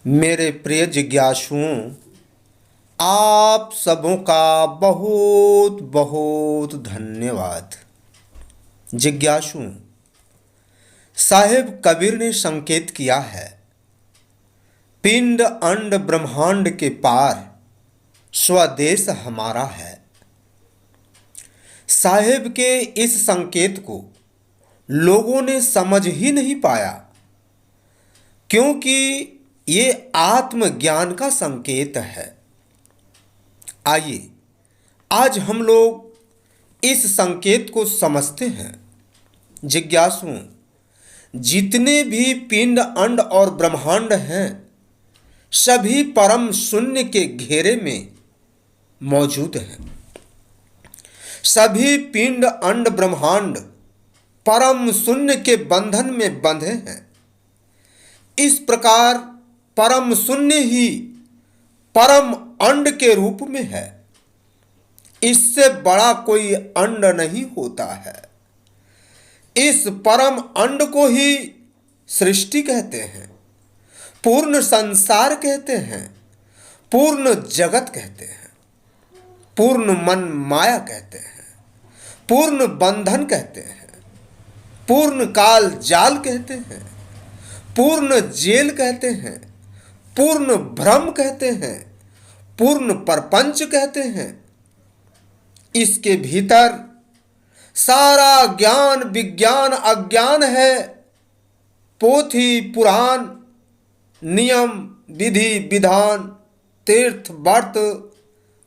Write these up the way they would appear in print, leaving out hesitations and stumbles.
मेरे प्रिय जिज्ञासुओं, आप सबों का बहुत बहुत धन्यवाद। जिज्ञासुओं, साहिब कबीर ने संकेत किया है, पिंड अंड ब्रह्मांड के पार स्वदेश हमारा है। साहिब के इस संकेत को लोगों ने समझ ही नहीं पाया, क्योंकि ये आत्मज्ञान का संकेत है। आइए आज हम लोग इस संकेत को समझते हैं। जिज्ञासुओं, जितने भी पिंड अंड और ब्रह्मांड हैं, सभी परम शून्य के घेरे में मौजूद हैं। सभी पिंड अंड ब्रह्मांड परम शून्य के बंधन में बंधे हैं। इस प्रकार परम शून्य ही परम अंड के रूप में है। इससे बड़ा कोई अंड नहीं होता है। इस परम अंड को ही सृष्टि कहते हैं, पूर्ण संसार कहते हैं, पूर्ण जगत कहते हैं, पूर्ण मन माया कहते हैं, पूर्ण बंधन कहते हैं, पूर्ण काल जाल कहते हैं, पूर्ण जेल कहते हैं, पूर्ण भ्रम कहते हैं, पूर्ण परपंच कहते हैं। इसके भीतर सारा ज्ञान विज्ञान अज्ञान है। पोथी पुराण, नियम विधि विधान, तीर्थ व्रत,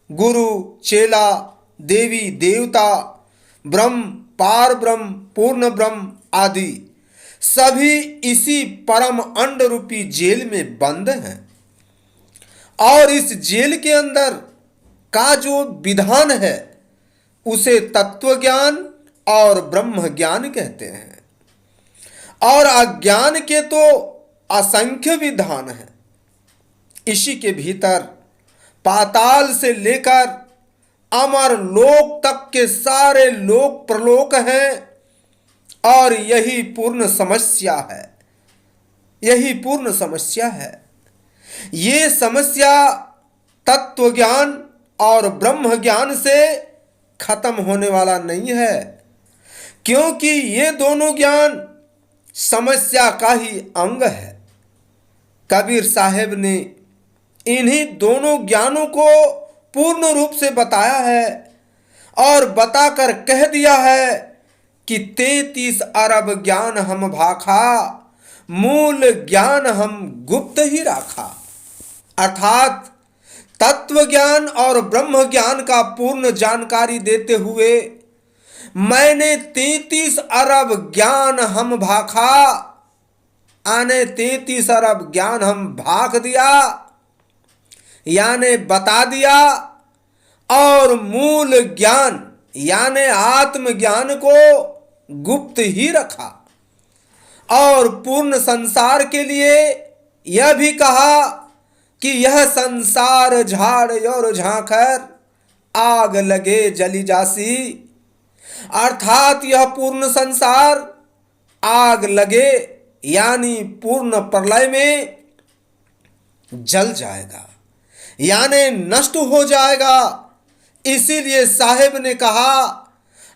गुरु चेला, देवी देवता, ब्रह्म पार ब्रह्म, पूर्ण ब्रह्म आदि सभी इसी परम अंड रूपी जेल में बंद हैं। और इस जेल के अंदर का जो विधान है उसे तत्व ज्ञान और ब्रह्म ज्ञान कहते हैं। और अज्ञान के तो असंख्य विधान हैं। इसी के भीतर पाताल से लेकर अमर लोक तक के सारे लोक प्रलोक हैं। और यही पूर्ण समस्या है। यही पूर्ण समस्या है। ये समस्या तत्व ज्ञान और ब्रह्म ज्ञान से खत्म होने वाला नहीं है, क्योंकि ये दोनों ज्ञान समस्या का ही अंग है। कबीर साहब ने इन्हीं दोनों ज्ञानों को पूर्ण रूप से बताया है और बताकर कह दिया है कि 33 अरब ज्ञान हम भाखा, मूल ज्ञान हम गुप्त ही राखा। अर्थात तत्व ज्ञान और ब्रह्म ज्ञान का पूर्ण जानकारी देते हुए मैंने 33 अरब ज्ञान हम भाखा, आने 33 अरब ज्ञान हम भाख दिया, यानी बता दिया। और मूल ज्ञान यानी आत्मज्ञान को गुप्त ही रखा। और पूर्ण संसार के लिए यह भी कहा कि यह संसार झाड़ और झांकर आग लगे जली जासी। अर्थात यह पूर्ण संसार आग लगे यानी पूर्ण प्रलय में जल जाएगा, यानी नष्ट हो जाएगा। इसीलिए साहिब ने कहा,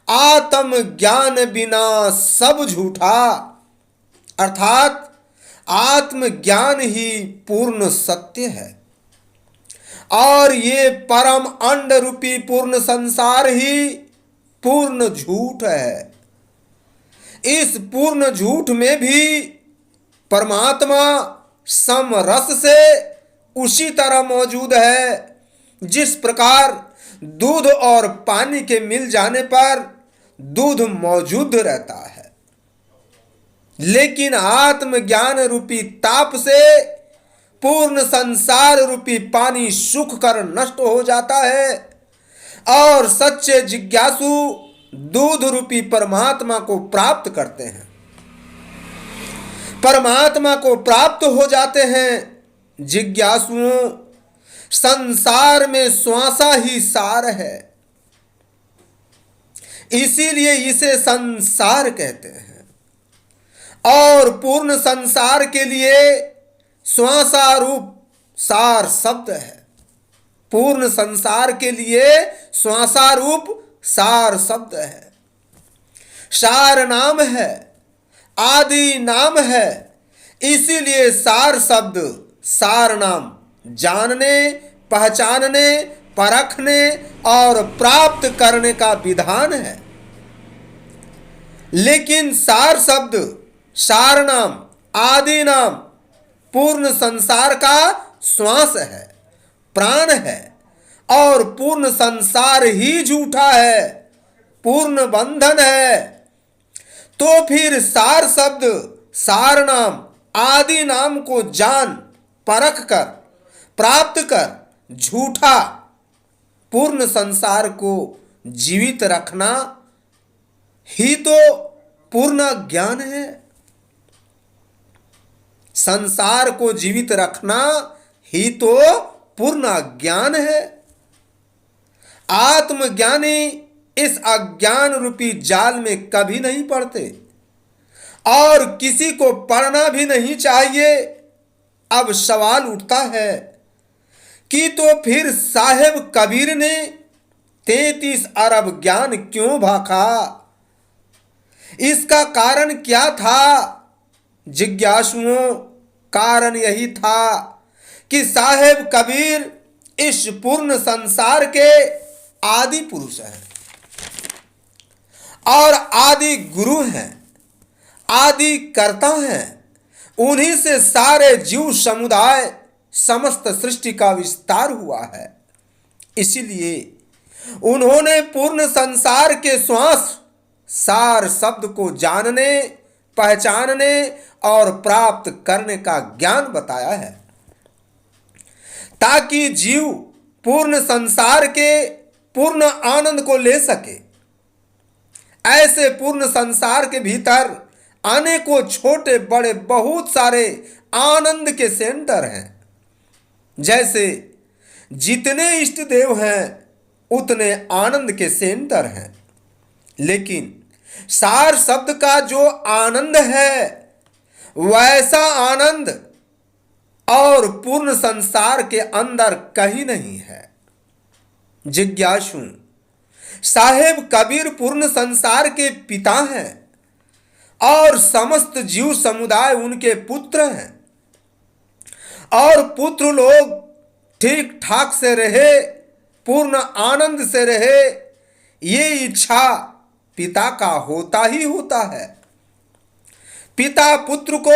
आत्म ज्ञान बिना सब झूठा। अर्थात आत्मज्ञान ही पूर्ण सत्य है। और ये परम अंड रूपी पूर्ण संसार ही पूर्ण झूठ है। इस पूर्ण झूठ में भी परमात्मा समरस से उसी तरह मौजूद है जिस प्रकार दूध और पानी के मिल जाने पर दूध मौजूद रहता है। लेकिन आत्मज्ञान रूपी ताप से पूर्ण संसार रूपी पानी सूख कर नष्ट हो जाता है और सच्चे जिज्ञासु दूध रूपी परमात्मा को प्राप्त करते हैं, परमात्मा को प्राप्त हो जाते हैं। जिज्ञासुओं, संसार में श्वासा ही सार है, इसीलिए इसे संसार कहते हैं। और पूर्ण संसार के लिए श्वासारूप सार शब्द है। पूर्ण संसार के लिए श्वासारूप सार शब्द है। सार नाम है, आदि नाम है, इसीलिए सार शब्द सार नाम जानने, पहचानने, परखने और प्राप्त करने का विधान है। लेकिन सार शब्द, सार नाम, आदि नाम पूर्ण संसार का श्वास है, प्राण है, और पूर्ण संसार ही झूठा है, पूर्ण बंधन है। तो फिर सार शब्द, सार नाम, आदि नाम को जान परख कर प्राप्त कर झूठा पूर्ण संसार को जीवित रखना ही तो पूर्ण ज्ञान है। संसार को जीवित रखना ही तो पूर्ण ज्ञान है। आत्मज्ञानी इस अज्ञान रूपी जाल में कभी नहीं पड़ते और किसी को पढ़ना भी नहीं चाहिए। अब सवाल उठता है कि तो फिर साहेब कबीर ने 33 अरब ज्ञान क्यों भाखा? इसका कारण क्या था? जिज्ञासुओं, कारण यही था कि साहेब कबीर इस पूर्ण संसार के आदि पुरुष हैं और आदि गुरु हैं, आदि कर्ता हैं। उन्हीं से सारे जीव समुदाय, समस्त सृष्टि का विस्तार हुआ है। इसीलिए उन्होंने पूर्ण संसार के श्वास सार शब्द को जानने, पहचानने और प्राप्त करने का ज्ञान बताया है, ताकि जीव पूर्ण संसार के पूर्ण आनंद को ले सके। ऐसे पूर्ण संसार के भीतर अनेकों छोटे बड़े बहुत सारे आनंद के सेंटर हैं। जैसे जितने इष्ट देव हैं उतने आनंद के सेंटर हैं। लेकिन सार शब्द का जो आनंद है वैसा आनंद और पूर्ण संसार के अंदर कहीं नहीं है। जिज्ञासु, साहेब कबीर पूर्ण संसार के पिता हैं और समस्त जीव समुदाय उनके पुत्र हैं, और पुत्र लोग ठीक ठाक से रहे, पूर्ण आनंद से रहे, ये इच्छा पिता का होता ही होता है। पिता पुत्र को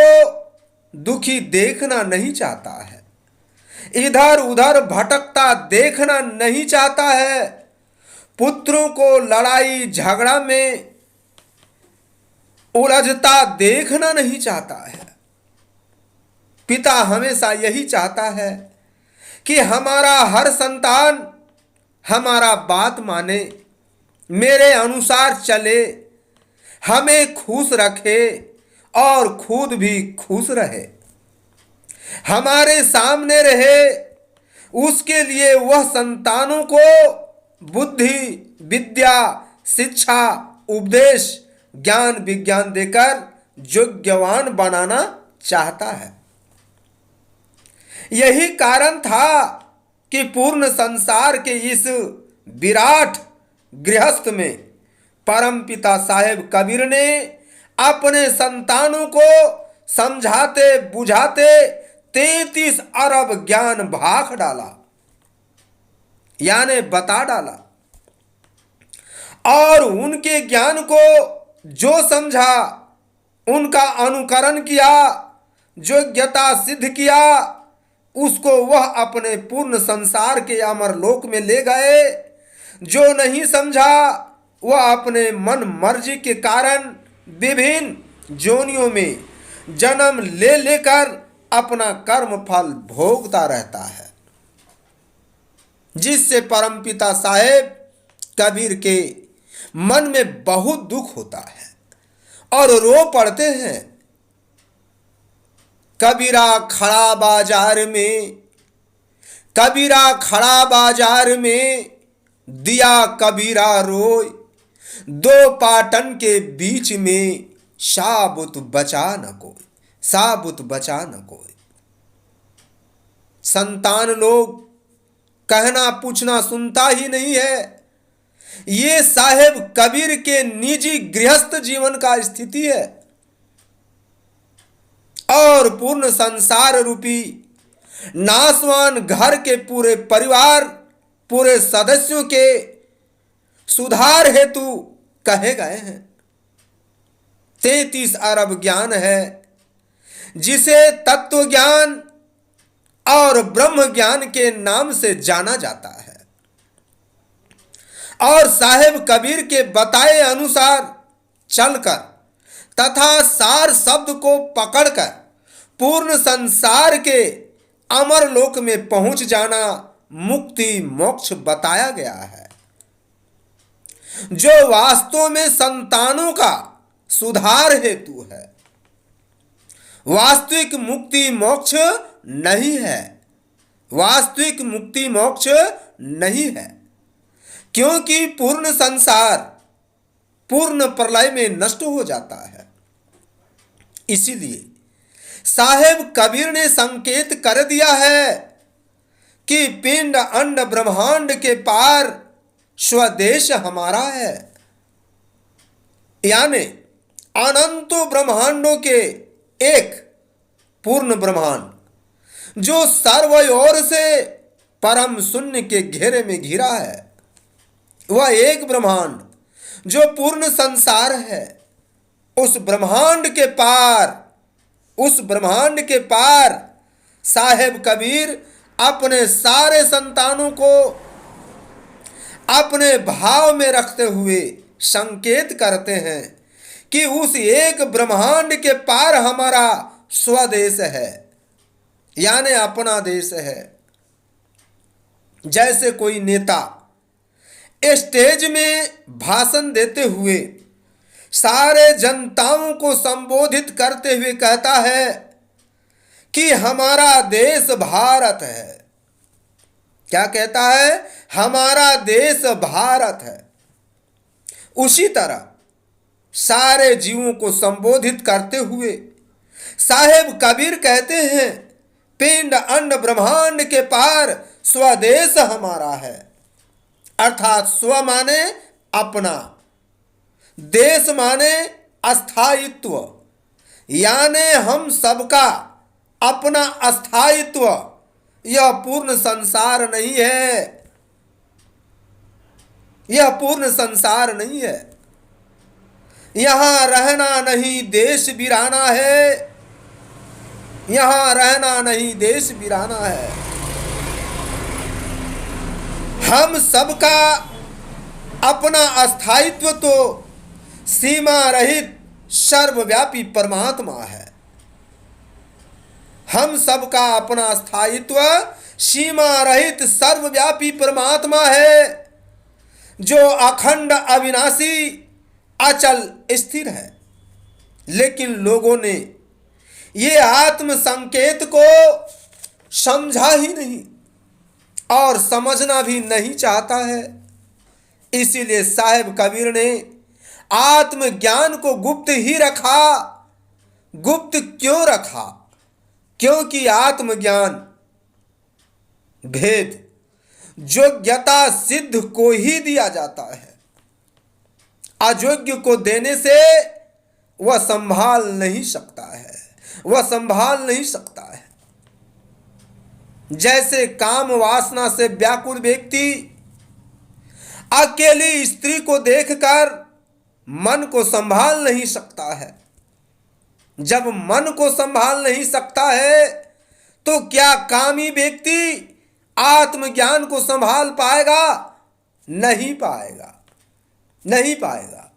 दुखी देखना नहीं चाहता है, इधर उधर भटकता देखना नहीं चाहता है, पुत्रों को लड़ाई झगड़ा में उलझता देखना नहीं चाहता है। पिता हमेशा यही चाहता है कि हमारा हर संतान हमारा बात माने, मेरे अनुसार चले, हमें खुश रखे और खुद भी खुश रहे, हमारे सामने रहे। उसके लिए वह संतानों को बुद्धि, विद्या, शिक्षा, उपदेश, ज्ञान विज्ञान देकर योग्यवान बनाना चाहता है। यही कारण था कि पूर्ण संसार के इस विराट गृहस्थ में परमपिता साहेब कबीर ने अपने संतानों को समझाते बुझाते 33 अरब ज्ञान भाख डाला, यानी बता डाला, और उनके ज्ञान को जो समझा, उनका अनुकरण किया, योग्यता सिद्ध किया, उसको वह अपने पूर्ण संसार के अमर लोक में ले गए। जो नहीं समझा वह अपने मन मर्जी के कारण विभिन्न जोनियों में जन्म ले लेकर अपना कर्म फल भोगता रहता है, जिससे परमपिता साहेब कबीर के मन में बहुत दुख होता है और रो पड़ते हैं। कबीरा खड़ा बाजार में, कबीरा खड़ा बाजार में, दिया कबीरा रोय, दो पाटन के बीच में साबुत बचा न कोई, साबुत बचा न कोई। संतान लोग कहना पूछना सुनता ही नहीं है। ये साहेब कबीर के निजी गृहस्थ जीवन का स्थिति है। और पूर्ण संसार रूपी नासवान घर के पूरे परिवार, पूरे सदस्यों के सुधार हेतु कहे गए हैं। 33 अरब ज्ञान है, जिसे तत्व ज्ञान और ब्रह्म ज्ञान के नाम से जाना जाता है। और साहेब कबीर के बताए अनुसार चलकर तथा सार शब्द को पकड़कर पूर्ण संसार के अमर लोक में पहुंच जाना मुक्ति मोक्ष बताया गया है, जो वास्तव में संतानों का सुधार हेतु है। वास्तविक मुक्ति मोक्ष नहीं है, वास्तविक मुक्ति मोक्ष नहीं है, क्योंकि पूर्ण संसार पूर्ण प्रलय में नष्ट हो जाता है। इसीलिए साहेब कबीर ने संकेत कर दिया है कि पिंड अंड ब्रह्मांड के पार स्वदेश हमारा है, यानी अनंतों ब्रह्मांडों के एक पूर्ण ब्रह्मांड जो सर्व ओर से परम शून्य के घेरे में घिरा है, वह एक ब्रह्मांड जो पूर्ण संसार है। उस ब्रह्मांड के पार, उस ब्रह्मांड के पार साहेब कबीर अपने सारे संतानों को अपने भाव में रखते हुए संकेत करते हैं कि उस एक ब्रह्मांड के पार हमारा स्वदेश है, यानी अपना देश है। जैसे कोई नेता स्टेज में भाषण देते हुए सारे जनताओं को संबोधित करते हुए कहता है कि हमारा देश भारत है। क्या कहता है? हमारा देश भारत है। उसी तरह सारे जीवों को संबोधित करते हुए साहेब कबीर कहते हैं, पिंड अंड ब्रह्मांड के पार स्वदेश हमारा है। अर्थात स्व माने अपना, देश माने अस्थायित्व, यानी हम सबका अपना अस्थायित्व। यह पूर्ण संसार नहीं है, यह पूर्ण संसार नहीं है। यहां रहना नहीं देश वीराना है, यहां रहना नहीं देश वीराना है। हम सबका अपना अस्थायित्व तो सीमा रहित सर्वव्यापी परमात्मा है। हम सबका अपना अस्थायित्व सीमा रहित सर्वव्यापी परमात्मा है, जो अखंड अविनाशी अचल स्थिर है। लेकिन लोगों ने ये आत्म संकेत को समझा ही नहीं और समझना भी नहीं चाहता है। इसीलिए साहेब कबीर ने आत्मज्ञान को गुप्त ही रखा। गुप्त क्यों रखा? क्योंकि आत्मज्ञान भेद योग्यता सिद्ध को ही दिया जाता है। अयोग्य को देने से वह संभाल नहीं सकता है, वह संभाल नहीं सकता है। जैसे काम वासना से व्याकुल व्यक्ति अकेली स्त्री को देखकर मन को संभाल नहीं सकता है। जब मन को संभाल नहीं सकता है तो क्या कामी व्यक्ति आत्मज्ञान को संभाल पाएगा? नहीं पाएगा, नहीं पाएगा।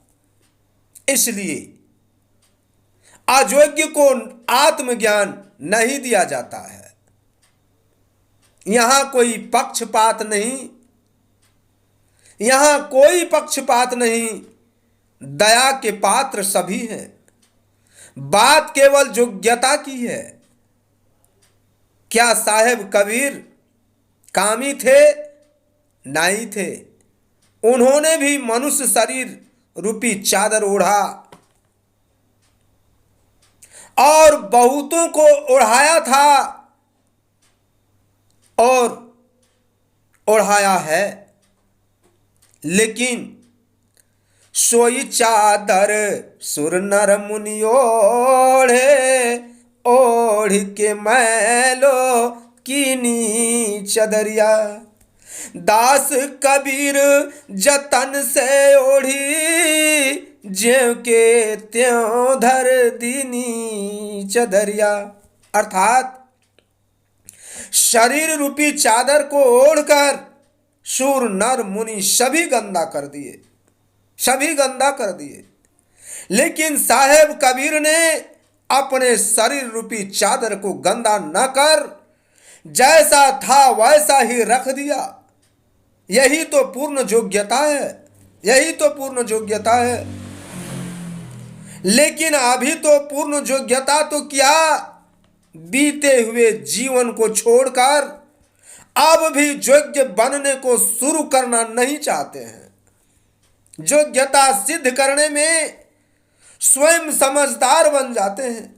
इसलिए अयोग्य को आत्मज्ञान नहीं दिया जाता है। यहां कोई पक्षपात नहीं, यहां कोई पक्षपात नहीं। दया के पात्र सभी हैं। बात केवल योग्यता की है। क्या साहेब कबीर कामी थे? नहीं थे। उन्होंने भी मनुष्य शरीर रूपी चादर ओढ़ा और बहुतों को ओढ़ाया था। और ओढ़ाया है, लेकिन सोई चादर सुर नर मुनि ओढ़े, ओढ़ के मैलो कीनी चदरिया। दास कबीर जतन से ओढ़ी, ज्यों के त्यों धर दीनी चदरिया। अर्थात शरीर रूपी चादर को ओढ़कर शूर नर मुनि सभी गंदा कर दिए, सभी गंदा कर दिए, लेकिन साहेब कबीर ने अपने शरीर रूपी चादर को गंदा न कर जैसा था वैसा ही रख दिया। यही तो पूर्ण योग्यता है, यही तो पूर्ण योग्यता है। लेकिन अभी तो पूर्ण योग्यता तो क्या, बीते हुए जीवन को छोड़कर अब भी योग्य बनने को शुरू करना नहीं चाहते हैं। योग्यता सिद्ध करने में स्वयं समझदार बन जाते हैं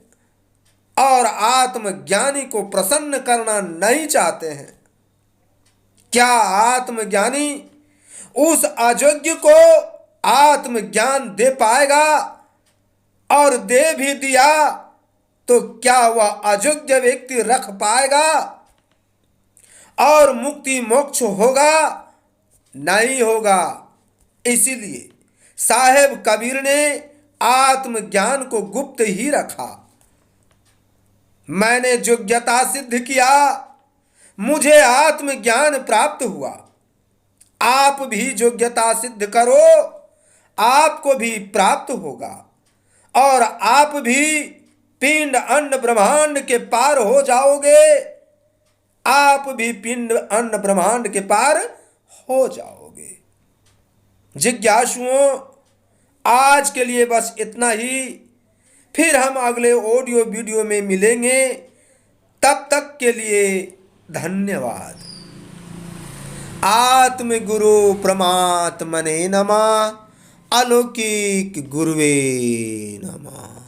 और आत्मज्ञानी को प्रसन्न करना नहीं चाहते हैं। क्या आत्मज्ञानी उस अयोग्य को आत्मज्ञान दे पाएगा? और दे भी दिया तो क्या वह अयोग्य व्यक्ति रख पाएगा और मुक्ति मोक्ष होगा? नहीं होगा। इसीलिए साहेब कबीर ने आत्मज्ञान को गुप्त ही रखा। मैंने योग्यता सिद्ध किया, मुझे आत्मज्ञान प्राप्त हुआ। आप भी योग्यता सिद्ध करो, आपको भी प्राप्त होगा और आप भी पिंड अंड ब्रह्मांड के पार हो जाओगे। आप भी पिंड अंड ब्रह्मांड के पार हो जाओगे। जिज्ञासुओं, आज के लिए बस इतना ही। फिर हम अगले ऑडियो वीडियो में मिलेंगे। तब तक के लिए धन्यवाद। आत्मगुरु परमात्मने नमः। अलौकिक गुरुवे नमः।